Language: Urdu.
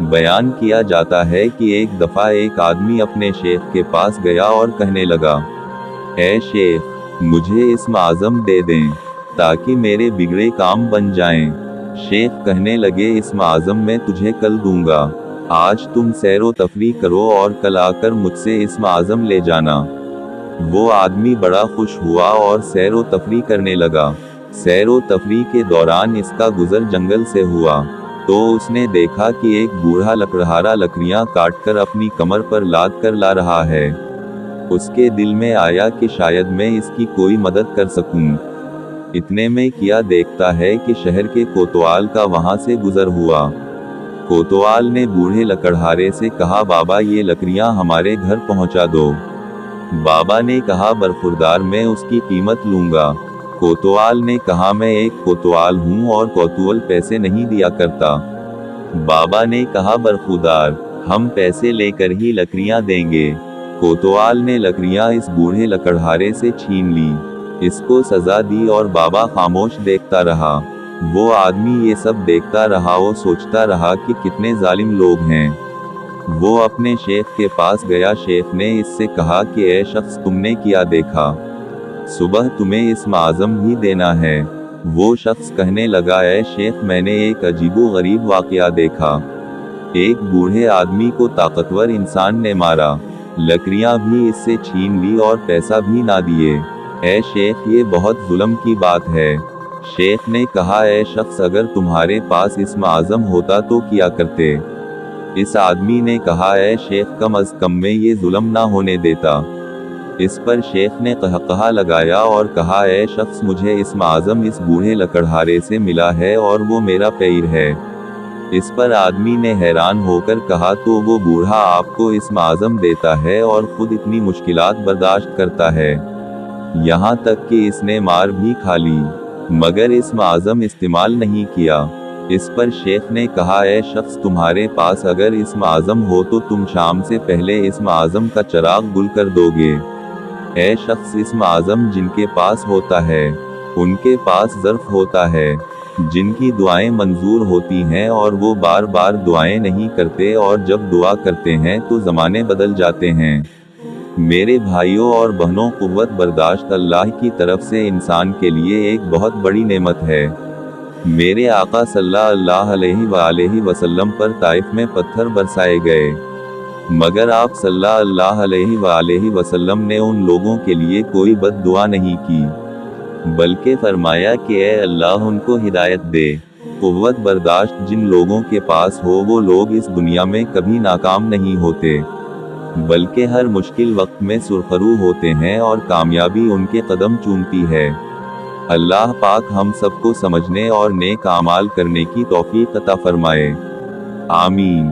بیان کیا جاتا ہے کہ ایک دفعہ ایک آدمی اپنے شیخ کے پاس گیا اور کہنے لگا، اے شیخ، مجھے اسم اعظم دے دیں تاکہ میرے بگڑے کام بن جائیں۔ شیخ کہنے لگے، اسم اعظم میں تجھے کل دوں گا، آج تم سیر و تفریح کرو اور کل آ کر مجھ سے اسم اعظم لے جانا۔ وہ آدمی بڑا خوش ہوا اور سیر و تفریح کرنے لگا۔ سیر و تفریح کے دوران اس کا گزر جنگل سے ہوا تو اس نے دیکھا کہ ایک بوڑھا لکڑہارا لکڑیاں کاٹ کر اپنی کمر پر لاد کر لا رہا ہے۔ اس کے دل میں آیا کہ شاید میں اس کی کوئی مدد کر سکوں۔ اتنے میں کیا دیکھتا ہے کہ شہر کے کوتوال کا وہاں سے گزر ہوا۔ کوتوال نے بوڑھے لکڑہارے سے کہا، بابا یہ لکڑیاں ہمارے گھر پہنچا دو۔ بابا نے کہا، برخوردار میں اس کی قیمت لوں گا۔ کوتوال نے کہا، میں ایک کوتوال ہوں اور کوتوال پیسے نہیں دیا کرتا۔ بابا نے کہا، برخوردار، ہم پیسے لے کر ہی لکڑیاں دیں گے۔ کوتوال نے لکڑیاں اس بوڑھے لکڑہارے سے چھین لی، اس کو سزا دی اور بابا خاموش دیکھتا رہا۔ وہ آدمی یہ سب دیکھتا رہا، وہ سوچتا رہا کہ کتنے ظالم لوگ ہیں۔ وہ اپنے شیخ کے پاس گیا۔ شیخ نے اس سے کہا کہ اے شخص، تم نے کیا دیکھا؟ صبح تمہیں اسم اعظم بھی دینا ہے۔ وہ شخص کہنے لگا، اے شیخ، میں نے ایک عجیب و غریب واقعہ دیکھا۔ ایک بوڑھے آدمی کو طاقتور انسان نے مارا، لکڑیاں بھی اس سے چھین لی اور پیسہ بھی نہ دیے۔ اے شیخ، یہ بہت ظلم کی بات ہے۔ شیخ نے کہا، اے شخص، اگر تمہارے پاس اسم اعظم ہوتا تو کیا کرتے؟ اس آدمی نے کہا، اے شیخ، کم از کم میں یہ ظلم نہ ہونے دیتا۔ اس پر شیخ نے قہقہا لگایا اور کہا، اے شخص، مجھے اسم اعظم اس بوڑھے لکڑہارے سے ملا ہے اور وہ میرا پیر ہے۔ اس پر آدمی نے حیران ہو کر کہا، تو وہ بوڑھا آپ کو اسم اعظم دیتا ہے اور خود اتنی مشکلات برداشت کرتا ہے، یہاں تک کہ اس نے مار بھی کھا لی، مگر اسم اعظم استعمال نہیں کیا۔ اس پر شیخ نے کہا، اے شخص، تمہارے پاس اگر اسم اعظم ہو تو تم شام سے پہلے اسم اعظم کا چراغ گل کر دو گے۔ اے شخص، اسم اعظم جن کے پاس ہوتا ہے ان کے پاس ظرف ہوتا ہے، جن کی دعائیں منظور ہوتی ہیں اور وہ بار بار دعائیں نہیں کرتے، اور جب دعا کرتے ہیں تو زمانے بدل جاتے ہیں۔ میرے بھائیوں اور بہنوں، قوت برداشت اللہ کی طرف سے انسان کے لیے ایک بہت بڑی نعمت ہے۔ میرے آقا صلی اللہ علیہ وآلہ وسلم پر طائف میں پتھر برسائے گئے، مگر آپ صلی اللہ علیہ وآلہ وسلم نے ان لوگوں کے لیے کوئی بد دعا نہیں کی، بلکہ فرمایا کہ اے اللہ ان کو ہدایت دے۔ قوت برداشت جن لوگوں کے پاس ہو وہ لوگ اس دنیا میں کبھی ناکام نہیں ہوتے، بلکہ ہر مشکل وقت میں سرخرو ہوتے ہیں اور کامیابی ان کے قدم چومتی ہے۔ اللہ پاک ہم سب کو سمجھنے اور نیک اعمال کرنے کی توفیق عطا فرمائے، آمین۔